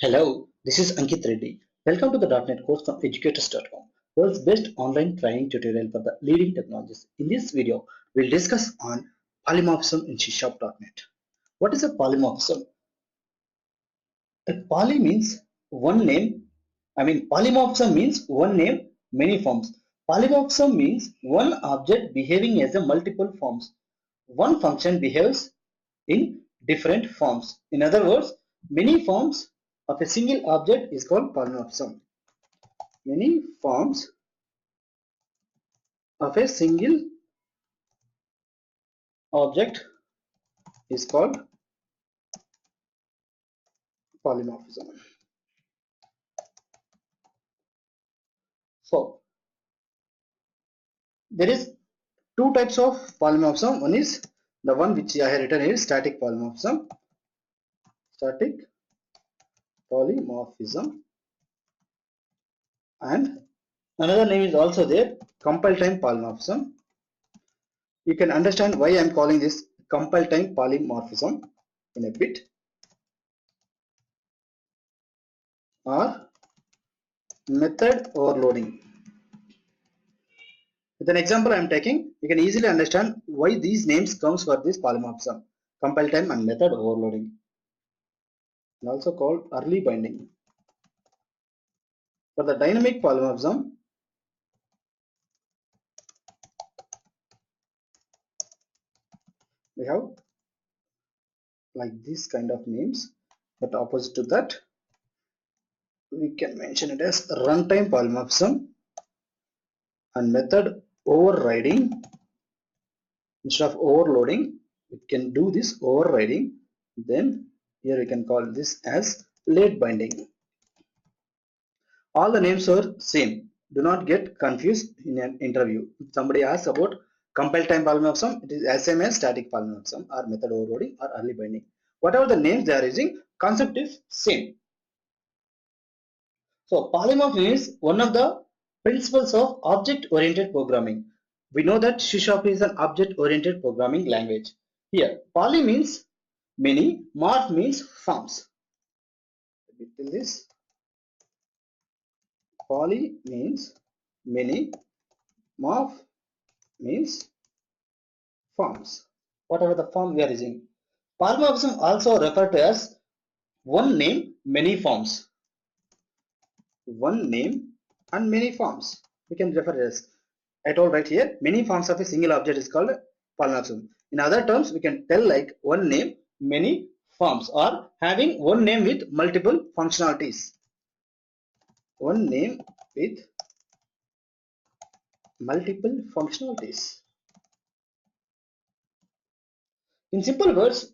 Hello, this is Ankit Reddy. Welcome to the .NET course from educators.com, world's best online training tutorial for the leading technologies. In this video, we'll discuss on polymorphism in C#.NET. What is a polymorphism? A poly means one name. Polymorphism means one name, many forms. Polymorphism means one object behaving as a multiple forms. One function behaves in different forms. In other words, many forms of a single object is called polymorphism. Many forms of a single object is called polymorphism. So there is two types of polymorphism. One is the one which I have written here, static polymorphism. Static polymorphism, and another name is also there, compile time polymorphism. You can understand why I am calling this compile time polymorphism in a bit. Or method overloading. With an example I am taking, you can easily understand why these names comes for this polymorphism, compile time and method overloading, and also called early binding. For the dynamic polymorphism, we have like this kind of names, but opposite to that, we can mention it as runtime polymorphism and method overriding. Instead of overloading, we can do this overriding. Then here we can call this as late binding. All the names are same. Do not get confused in an interview. If somebody asks about compile time polymorphism, it is same as static polymorphism or method overloading or early binding. Whatever the names they are using, concept is same. So polymorphism is one of the principles of object-oriented programming. We know that C# is an object-oriented programming language. Here, poly means many, morph means forms. Till this, poly means many, morph means forms. Whatever the form we are using. Polymorphism also referred to as one name, many forms. One name and many forms. We can refer it as, I told right here, many forms of a single object is called polymorphism. In other terms, we can tell like one name, many forms, or having one name with multiple functionalities. One name with multiple functionalities. In simple words,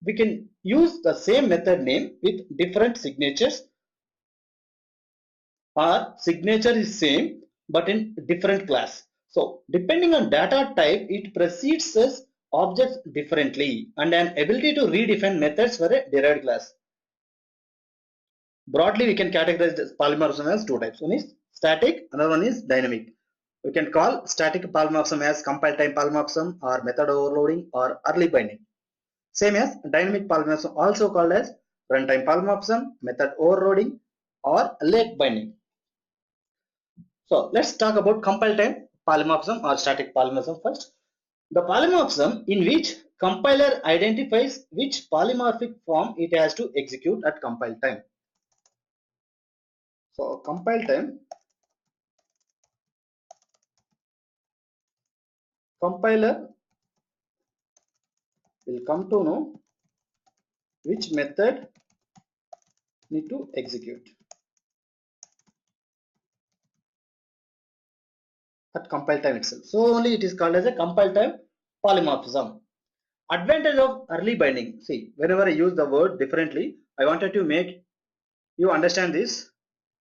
we can use the same method name with different signatures, or signature is same but in different class. So depending on data type, it precedes as objects differently and an ability to redefine methods for a derived class. Broadly, we can categorize this polymorphism as two types. One is static, another one is dynamic. We can call static polymorphism as compile time polymorphism or method overloading or early binding. Same as dynamic polymorphism, also called as runtime polymorphism, method overloading or late binding. So let's talk about compile time polymorphism or static polymorphism first. The polymorphism in which compiler identifies which polymorphic form it has to execute at compile time. So compile time, compiler will come to know which method need to execute at compile time itself. So only it is called as a compile time polymorphism. Advantage of early binding. See, whenever I use the word differently, I wanted to make you understand these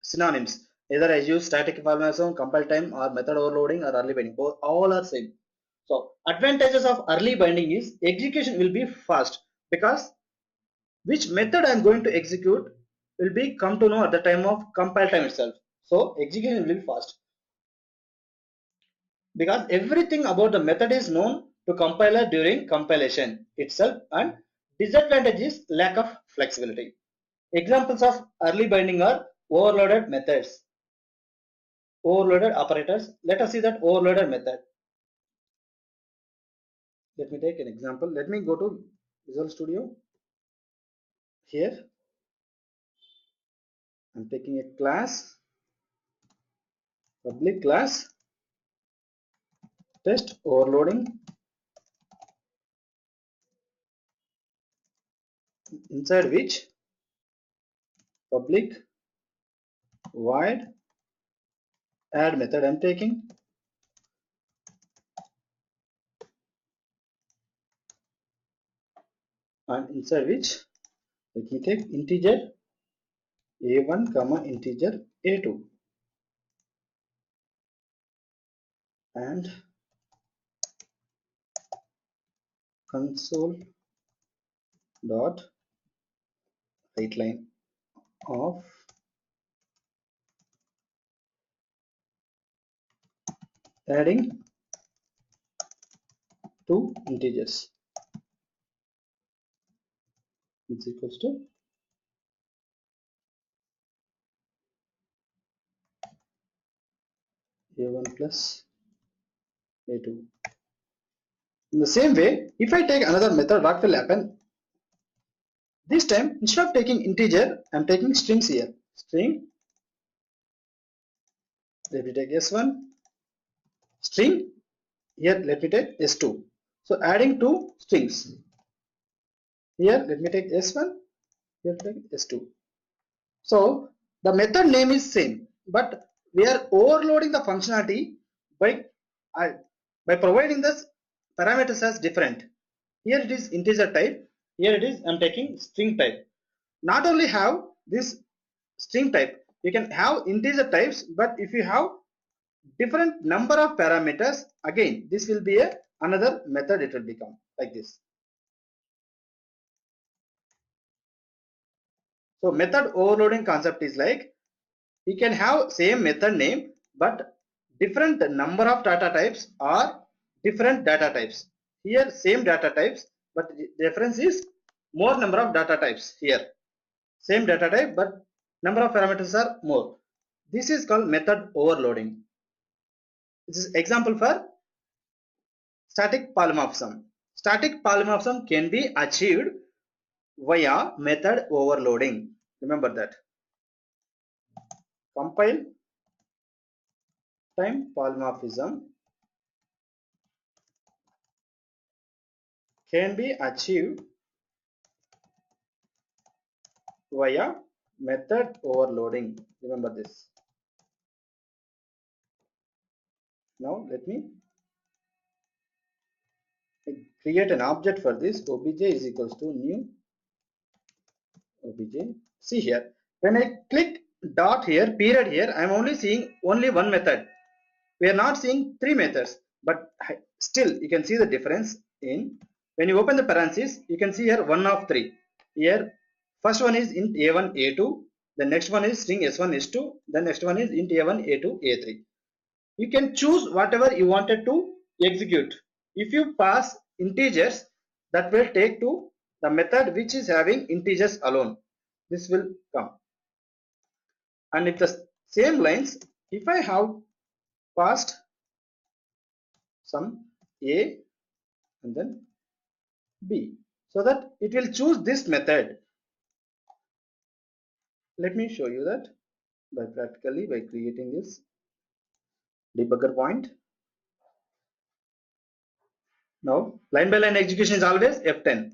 synonyms. Either I use static polymorphism, compile time, or method overloading, or early binding. Both all are same. So advantages of early binding is execution will be fast, because which method I am going to execute will be come to know at the time of compile time itself. So execution will be fast, because everything about the method is known to compiler during compilation itself. And disadvantage is lack of flexibility. Examples of early binding are overloaded methods, overloaded operators. Let us see that overloaded method. Let me take an example. Let me go to Visual Studio. Here I'm taking a class, public class, test overloading, inside which public void add method I'm taking, and inside which let me take integer a1 comma integer a2 and console dot write line of adding two integers is equals to a1 plus a2. In the same way, if I take another method, what will happen? This time, instead of taking integer, I am taking strings here. String, let me take s1, string, here let me take s2. So adding two strings. Here let me take s1, here take s2. So the method name is same, but we are overloading the functionality by by providing this parameters as different. Here it is integer type. Here it is I'm taking string type. Not only have this string type, you can have integer types, but if you have different number of parameters, again this will be another method. It will become like this. So method overloading concept is like you can have same method name but different number of data types or different data types. Here same data types but the difference is more number of data types. Here same data type but number of parameters are more. This is called method overloading. This is example for static polymorphism. Static polymorphism can be achieved via method overloading. Remember that. Compile time polymorphism can be achieved via method overloading. Remember this. Now let me create an object for this. Obj is equals to new obj. See here, when I click dot here, period here, I am only seeing only one method. We are not seeing three methods, but still you can see the difference in when you open the parentheses. You can see here one of three. Here first one is int a1 a2, the next one is string s1 s2, the next one is int a1 a2 a3. You can choose whatever you wanted to execute. If you pass integers, that will take to the method which is having integers alone. This will come. And if the same lines, if I have passed some a and then b, so that it will choose this method. Let me show you that by practically by creating this debugger point. Now line by line execution is always F10.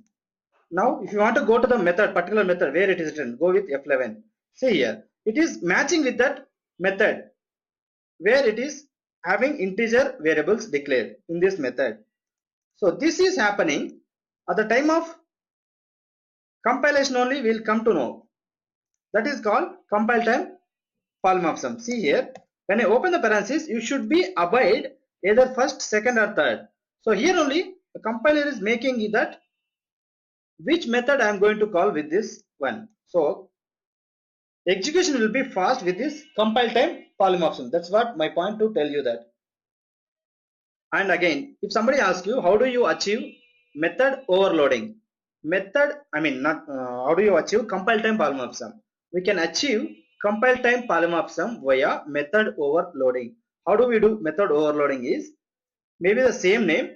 Now if you want to go to the method, particular method where it is written, go with F11. See here, it is matching with that method where it is having integer variables declared in this method. So this is happening at the time of compilation only. We will come to know. That is called compile time polymorphism. See here, when I open the parenthesis, you should be abide either first, second or third. So here only the compiler is making that which method I am going to call with this one. So execution will be fast with this compile time polymorphism. That's what my point to tell you that. And again, if somebody asks you how do you achieve method overloading, method, I mean not how do you achieve compile time polymorphism? We can achieve compile time polymorphism via method overloading. How do we do method overloading? Is maybe the same name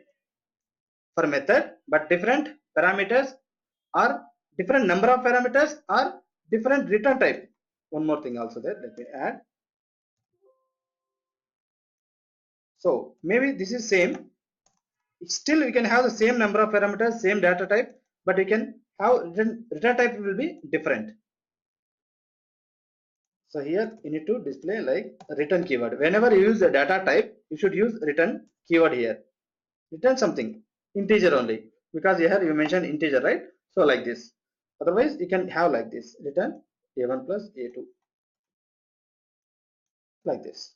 for method but different parameters or different number of parameters or different return type. One more thing also there, let me add. So maybe this is same, still we can have the same number of parameters, same data type, but we can have return type will be different. So here you need to display like return keyword. Whenever you use the data type, you should use return keyword here. Return something integer only, because here you mentioned integer, right? So like this. Otherwise you can have like this, return a1 plus a2, like this.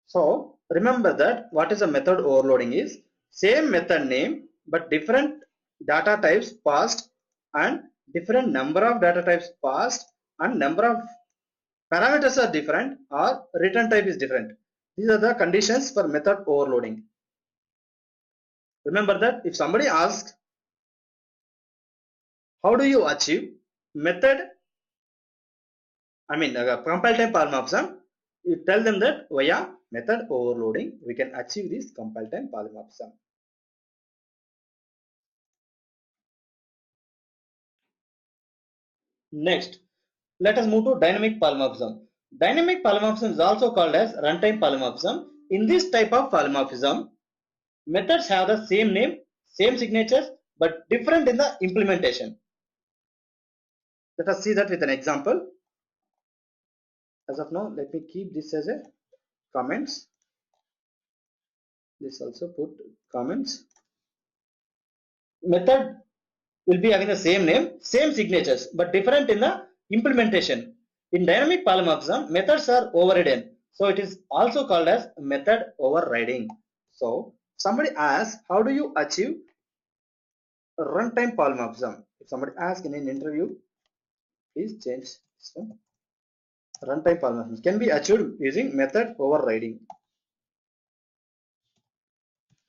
So remember that what is a method overloading is same method name but different data types passed and different number of data types passed and number of parameters are different or return type is different. These are the conditions for method overloading. Remember that if somebody asks how do you achieve method, I mean compile time polymorphism, you tell them that via method overloading we can achieve this compile time polymorphism. Next, let us move to dynamic polymorphism. Dynamic polymorphism is also called as runtime polymorphism. In this type of polymorphism, methods have the same name, same signatures, but different in the implementation. Let us see that with an example. As of now, let me keep this as a comments. This also put comments. Method will be having the same name, same signatures, but different in the implementation. In dynamic polymorphism, methods are overridden. So it is also called as method overriding. So somebody asks, how do you achieve runtime polymorphism? If somebody asks in an interview, please change this one. Runtime polymorphism can be achieved using method overriding.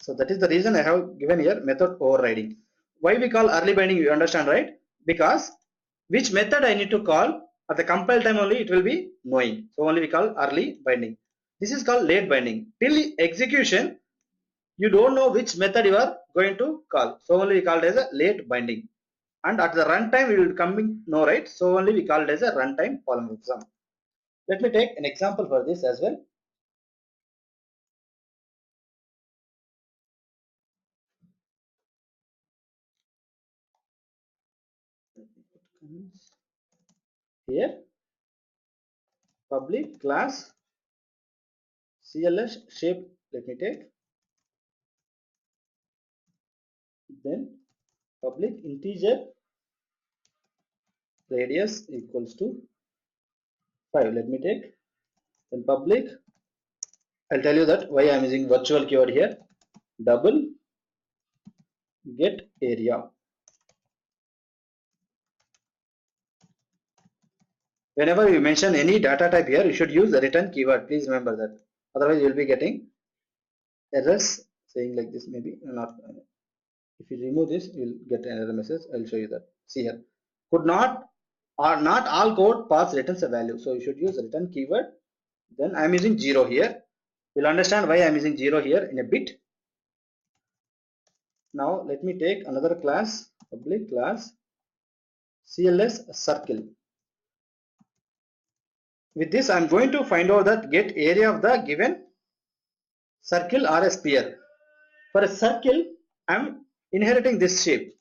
So that is the reason I have given here method overriding. Why we call early binding, you understand, right? Because which method I need to call at the compile time only it will be knowing. So only we call early binding. This is called late binding. Till execution, you don't know which method you are going to call. So only we call it as a late binding. And at the runtime we will come know, right? So only we call it as a runtime polymorphism. Let me take an example for this as well. Here public class CLS shape, let me take, then public integer radius equals to 5, let me take, then public, I'll tell you that why I'm using virtual keyword here, double get area. Whenever you mention any data type here, you should use the return keyword. Please remember that. Otherwise, you will be getting errors saying like this. Maybe not. If you remove this, you'll get an error message. I'll show you that. See here. Could not or not all code paths returns a value. So you should use return keyword. Then I'm using 0 here. You'll understand why I'm using 0 here in a bit. Now let me take another class, public class CLS circle. With this, I'm going to find out that get area of the given circle or a sphere. For a circle, I'm inheriting this shape.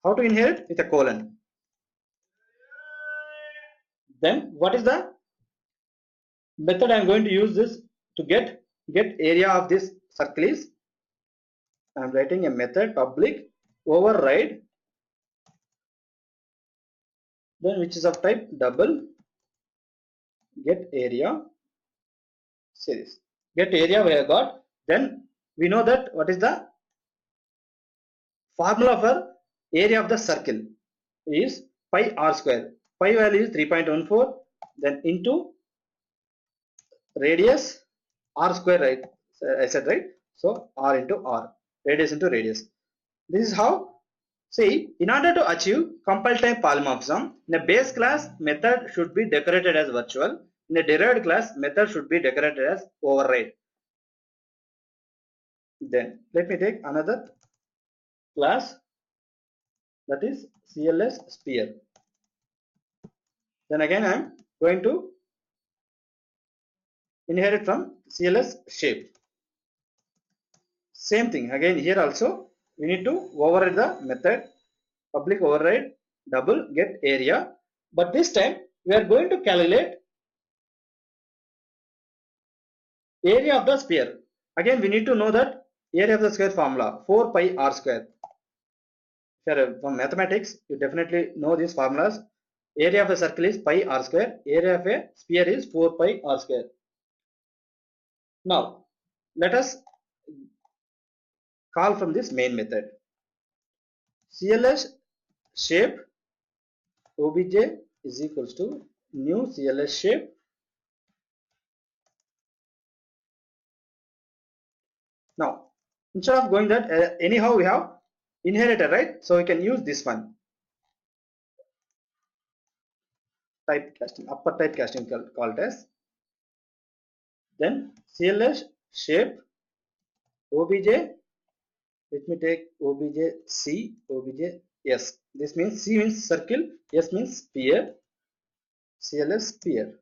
How to inherit? With a colon. Then what is the method I'm going to use this to get area of this circle is, I'm writing a method public override, then which is of type double get area series. Get area we have got. Then we know that what is the formula for area of the circle is pi r square. Pi value is 3.14, then into radius r square, right? So I said, right? So r into r. radius into radius. This is how. See, in order to achieve compile type polymorphism, in a base class method should be decorated as virtual. In a derived class method should be decorated as override. Then let me take another class, that is CLS sphere. Then again I am going to inherit from CLS shape. Same thing again here also we need to override the method public override double get area, but this time we are going to calculate area of the sphere. Again we need to know that area of the square formula 4 pi r square. If you are from mathematics, you definitely know these formulas. Area of a circle is pi r square, area of a sphere is 4 pi r square. Now let us call from this main method. CLS shape obj is equals to new CLS shape Now, instead of going that, anyhow we have inheritor, right? So we can use this one. Typecasting, upper typecasting called as. Then CLS shape obj. Let me take obj C, obj S. This means C means circle, S means sphere. CLS sphere.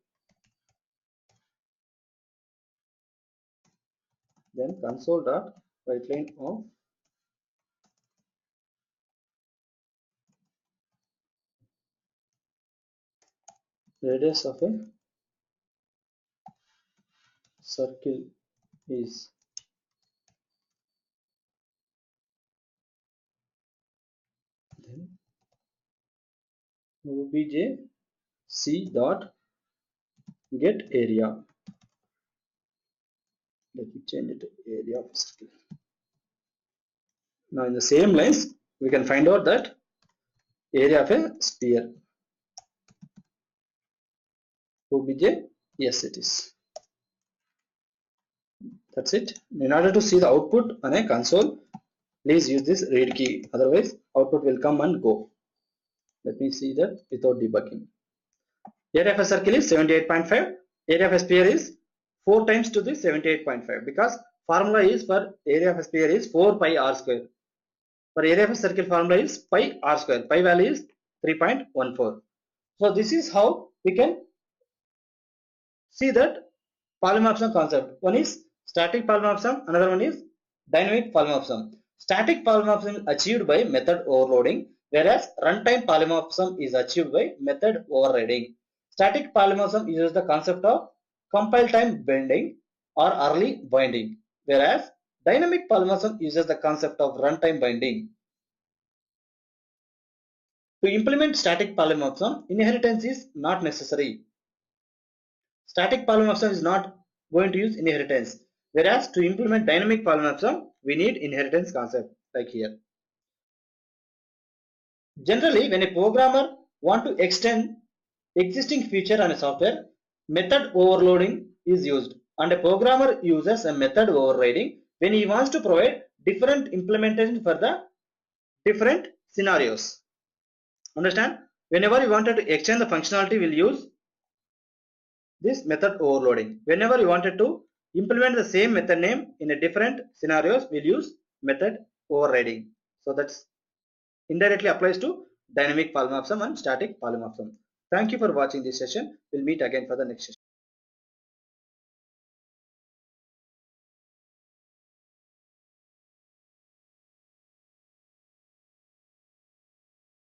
Then console dot write line of radius of a circle is then obj C dot get area. Let me change it to area of circle. Now in the same lines we can find out that area of a sphere. Obj, yes it is. That's it. In order to see the output on a console, please use this read key. Otherwise, output will come and go. Let me see that without debugging. Area of a circle is 78.5. Area of a sphere is 4 times to the 78.5 because formula is for area of a sphere is 4 pi r square. For area of a circle formula is pi r square. Pi value is 3.14. So this is how we can see that polymorphism concept. One is static polymorphism, another one is dynamic polymorphism. Static polymorphism is achieved by method overloading, whereas runtime polymorphism is achieved by method overriding. Static polymorphism uses the concept of compile time binding or early binding, whereas dynamic polymorphism uses the concept of runtime binding. To implement static polymorphism, inheritance is not necessary. Static polymorphism is not going to use inheritance, whereas to implement dynamic polymorphism we need inheritance concept like here. Generally, when a programmer want to extend existing feature on a software, method overloading is used, and a programmer uses a method overriding when he wants to provide different implementation for the different scenarios. Understand? Whenever you wanted to extend the functionality, we'll use this method overloading. Whenever you wanted to implement the same method name in a different scenarios, we'll use method overriding. So that's indirectly applies to dynamic polymorphism and static polymorphism. Thank you for watching this session. We'll meet again for the next session.